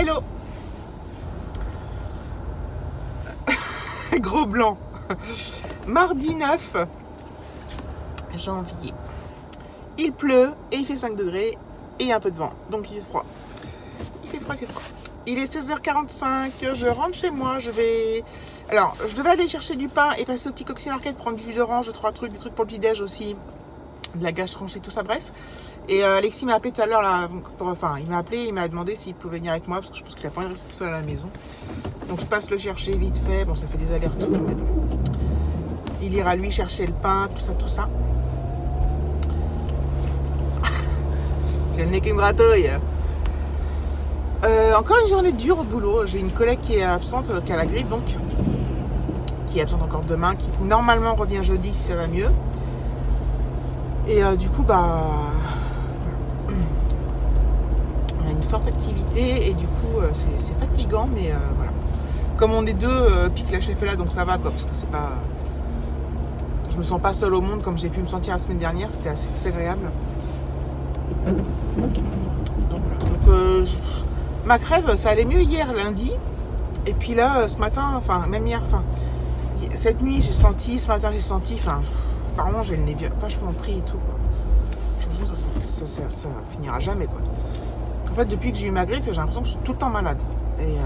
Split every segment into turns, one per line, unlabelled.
Hello. Gros blanc. Mardi 9 janvier. Il pleut et il fait 5 degrés et un peu de vent. Donc il fait froid. Il fait froid, il fait froid. Il est 16h45. Je rentre chez moi. Je devais aller chercher du pain et passer au petit Coxy Market, prendre du jus d'orange, 3 trucs, des trucs pour le petit-déj aussi. De la gâche tranchée, tout ça, bref. Et Alexis m'a appelé tout à l'heure, là, il m'a appelé, il m'a demandé s'il pouvait venir avec moi, parce que je pense qu'il a pas envie de rester tout seul à la maison. Donc je passe le chercher vite fait, bon ça fait des allers-retours, mais bon. Il ira lui chercher le pain, tout ça, tout ça. J'ai le nez qui me gratouille. Encore une journée dure au boulot, j'ai une collègue qui est absente, qui a la grippe donc, qui est absente encore demain, qui normalement revient jeudi si ça va mieux. Et du coup, bah, on a une forte activité et du coup, c'est fatigant, mais voilà. Comme on est deux, puis que la chef est là, donc ça va quoi, parce que c'est pas... Je me sens pas seule au monde comme j'ai pu me sentir la semaine dernière, c'était assez agréable. Donc voilà. Ma crève, ça allait mieux hier, lundi. Et puis là, ce matin, enfin, même hier, enfin, cette nuit, j'ai senti, ce matin, j'ai senti, enfin... Apparemment, j'ai le nez vachement pris et tout, quoi. J'ai l'impression que ça finira jamais, quoi. En fait, depuis que j'ai eu ma grippe, j'ai l'impression que je suis tout le temps malade. Et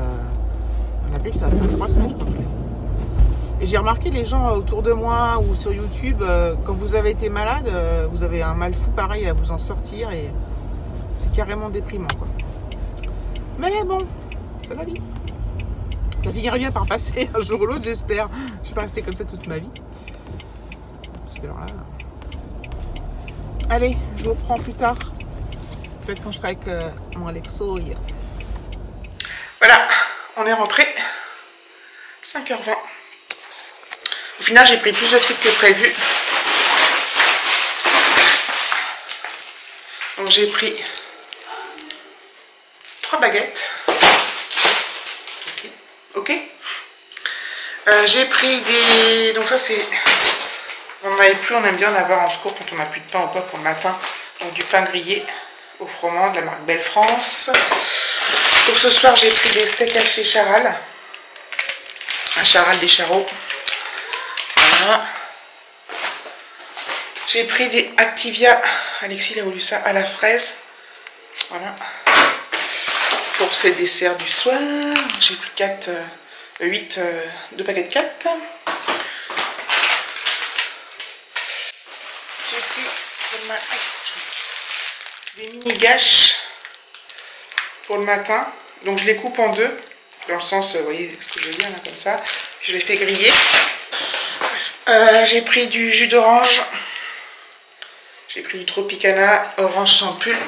la grippe, ça va faire 3 semaines, je crois que je l'ai. Et j'ai remarqué les gens autour de moi ou sur YouTube, quand vous avez été malade, vous avez un mal fou pareil à vous en sortir et c'est carrément déprimant, quoi. Mais bon, c'est la vie. Ça finira bien par passer un jour ou l'autre, j'espère. Je vais pas rester comme ça toute ma vie. Parce que alors là... Allez, je vous reprends plus tard. Peut-être quand je serai avec mon Alexo. Voilà, on est rentré. 5h20. Au final, j'ai pris plus de trucs que prévu. Donc j'ai pris 3 baguettes. Ok. J'ai pris des... Donc ça c'est... On n'en avait plus, on aime bien en avoir en secours quand on n'a plus de pain au pot pour le matin. Donc du pain grillé au froment de la marque Belle France. Pour ce soir, j'ai pris des steaks hachés Charal. Un Charal des Charros. Voilà. J'ai pris des Activia. Alexis il a voulu ça à la fraise. Voilà. Pour ses desserts du soir, j'ai pris 2 paquets de 4. J'ai pris des mini gâches pour le matin. Donc je les coupe en deux. Dans le sens, vous voyez ce que je veux dire, là, comme ça. Je les fais griller. J'ai pris du jus d'orange. J'ai pris du Tropicana, orange sans pulpe.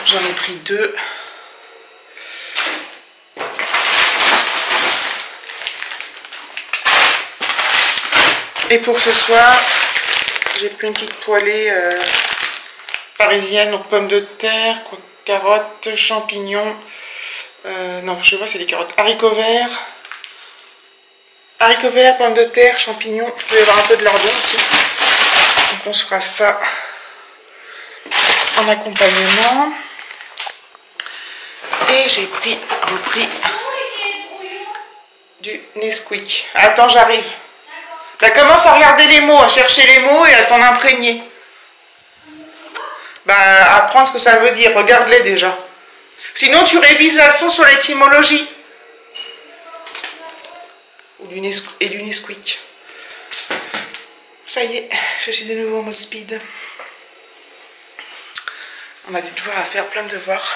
J'en ai pris 2. Et pour ce soir, j'ai pris une petite poêlée parisienne, donc pommes de terre, carottes, champignons. Non, je sais pas, c'est des carottes. Haricots verts, pommes de terre, champignons. Il peut y avoir un peu de lardon aussi. Donc on se fera ça en accompagnement. Et j'ai repris du Nesquik. Attends, j'arrive. Bah, commence à regarder les mots, à chercher les mots et à t'en imprégner. Bah, apprendre ce que ça veut dire. Regarde-les déjà. Sinon, tu révises la leçon sur l'étymologie. Ou du Nesquik. Ça y est, je suis de nouveau en mode speed. On a des devoirs à faire, plein de devoirs.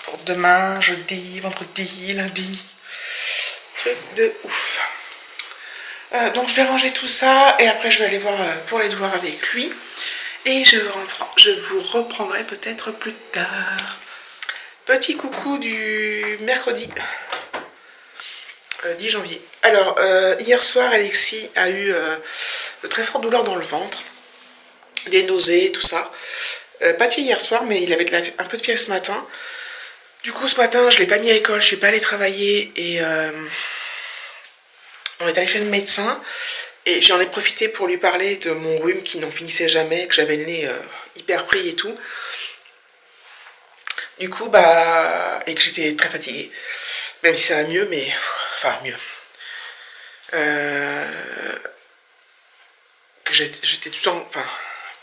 Pour demain, jeudi, vendredi, lundi. Truc de ouf. Donc je vais ranger tout ça et après je vais aller voir pour les devoirs avec lui. Et je vous reprendrai peut-être plus tard. Petit coucou du mercredi 10 janvier. Alors, hier soir, Alexis a eu de très fortes douleurs dans le ventre. Des nausées, tout ça. Pas de fièvre hier soir, mais il avait un peu de fièvre ce matin. Du coup, ce matin, je ne l'ai pas mis à l'école, je ne suis pas allée travailler et on est allé chez le médecin. Et j'en ai profité pour lui parler de mon rhume qui n'en finissait jamais, que j'avais le nez hyper pris et tout. Du coup, bah, et que j'étais très fatiguée, même si ça va mieux, mais, enfin, mieux. Que j'étais tout le temps, enfin,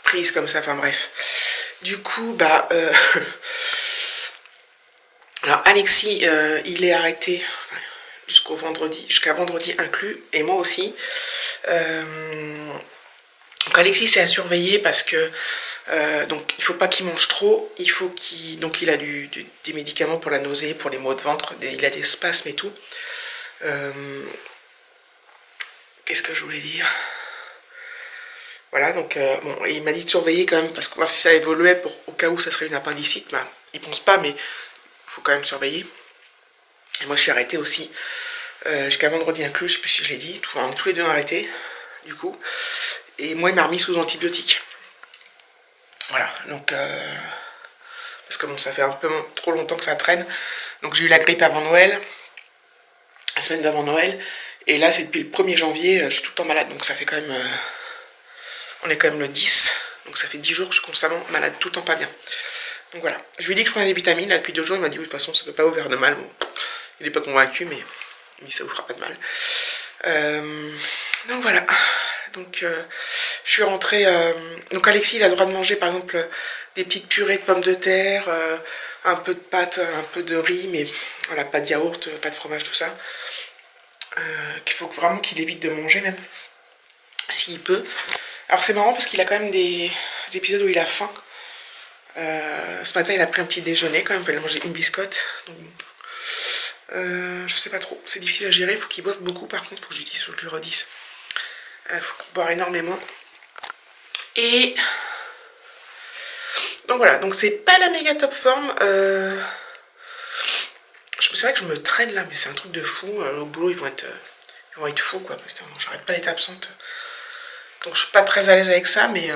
prise comme ça, enfin, bref. Du coup, bah, alors, Alexis, il est arrêté jusqu'à vendredi inclus, et moi aussi. Donc Alexis c'est à surveiller parce que donc il faut pas qu'il mange trop, il faut qu'il donc il a des médicaments pour la nausée, pour les maux de ventre, il a des spasmes et tout. Qu'est-ce que je voulais dire? Voilà, donc bon, il m'a dit de surveiller quand même parce que voir si ça évoluait au cas où ça serait une appendicite. Bah, il pense pas, mais il faut quand même surveiller. Et moi je suis arrêtée aussi jusqu'à vendredi inclus, je sais plus si je l'ai dit, on est tous les deux arrêtés du coup. Et moi, il m'a remis sous antibiotiques. Voilà, donc... parce que bon, ça fait un peu trop longtemps que ça traîne. Donc j'ai eu la grippe avant Noël, la semaine d'avant Noël. Et là, c'est depuis le 1er janvier, je suis tout le temps malade. Donc ça fait quand même... on est quand même le 10. Donc ça fait 10 jours que je suis constamment malade, tout le temps pas bien. Donc voilà. Je lui ai dit que je prenais des vitamines. Là, depuis 2 jours, il m'a dit, oui, de toute façon, ça peut pas vous faire de mal. Bon, il n'est pas convaincu, mais il dit, ça vous fera pas de mal. Donc voilà. Donc je suis rentrée, donc Alexis il a le droit de manger par exemple des petites purées de pommes de terre, un peu de pâtes, un peu de riz, mais voilà, pas de yaourt, pas de fromage, tout ça. Qu'il faut vraiment qu'il évite de manger même, s'il peut. Alors c'est marrant parce qu'il a quand même des épisodes où il a faim. Ce matin il a pris un petit déjeuner quand même, il a mangé une biscotte. Donc, je sais pas trop, c'est difficile à gérer, il faut qu'il boive beaucoup par contre, faut que je lui redise. Il faut boire énormément. Et donc voilà, donc c'est pas la méga top forme. C'est vrai que je me traîne là, mais c'est un truc de fou. Au boulot, ils vont être fous quoi. Putain, j'arrête pas d'être absente. Donc je suis pas très à l'aise avec ça, mais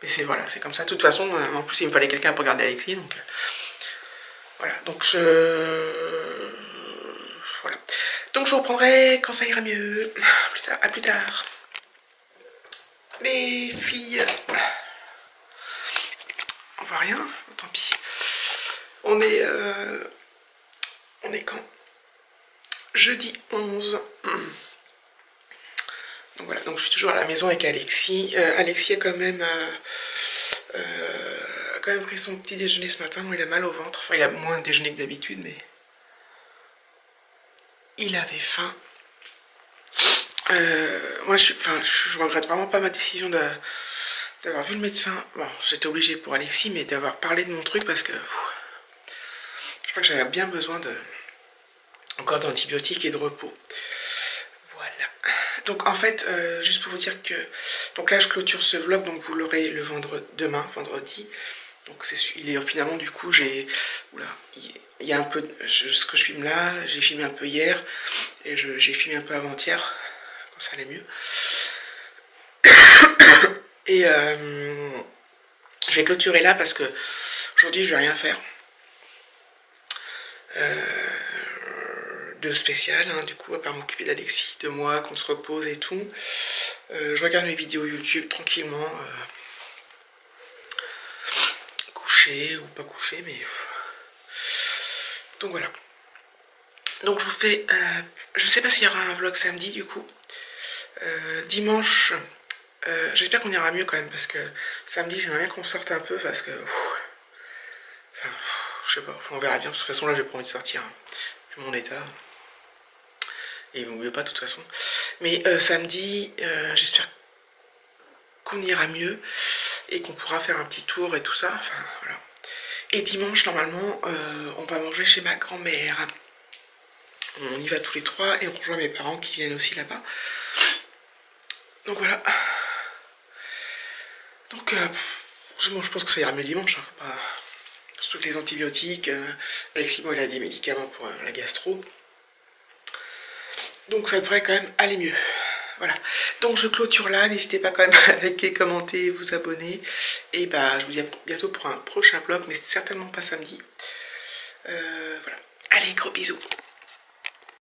mais c'est voilà, c'est comme ça. De toute façon, en plus il me fallait quelqu'un pour garder Alexis, donc voilà. Donc voilà. Donc je reprendrai quand ça ira mieux. À plus tard. Les filles. On voit rien, tant pis. On est quand? Jeudi 11. Donc voilà, donc je suis toujours à la maison avec Alexis. Alexis a quand même pris son petit déjeuner ce matin. Bon, il a mal au ventre. Enfin, il a moins déjeuné que d'habitude, mais il avait faim. Moi, je regrette vraiment pas ma décision d'avoir vu le médecin. Bon, j'étais obligée pour Alexis, mais d'avoir parlé de mon truc parce que je crois que j'avais bien besoin encore d'antibiotiques et de repos. Voilà. Donc en fait, juste pour vous dire que donc là je clôture ce vlog, donc vous l'aurez le demain, vendredi. Donc il est finalement du coup il y a un peu ce que je filme là, j'ai filmé un peu hier et j'ai filmé un peu avant-hier quand ça allait mieux. Et je vais clôturer là parce que aujourd'hui je vais rien faire de spécial, hein, du coup, à part m'occuper d'Alexis, de moi, qu'on se repose et tout. Je regarde mes vidéos YouTube tranquillement, couché ou pas couché, mais donc voilà. Donc je vous fais, je sais pas s'il y aura un vlog samedi du coup. Dimanche, j'espère qu'on ira mieux quand même parce que samedi j'aimerais bien qu'on sorte un peu parce que, enfin, je sais pas, on verra bien. De toute façon là j'ai pas envie de sortir, hein, vu mon état. Et il vaut mieux pas de toute façon. Mais samedi, j'espère qu'on ira mieux et qu'on pourra faire un petit tour et tout ça. Enfin, voilà. Et dimanche, normalement, on va manger chez ma grand-mère. On y va tous les trois et on rejoint mes parents qui viennent aussi là-bas. Donc voilà. Donc, je pense que ça ira mieux dimanche. Hein, faut pas... Surtout que les antibiotiques. Alexis, moi, il a des médicaments pour la gastro. Donc ça devrait quand même aller mieux. Voilà. Donc je clôture là. N'hésitez pas quand même à liker, commenter, vous abonner. Et bah je vous dis à bientôt pour un prochain vlog, mais certainement pas samedi. Voilà. Allez, gros bisous.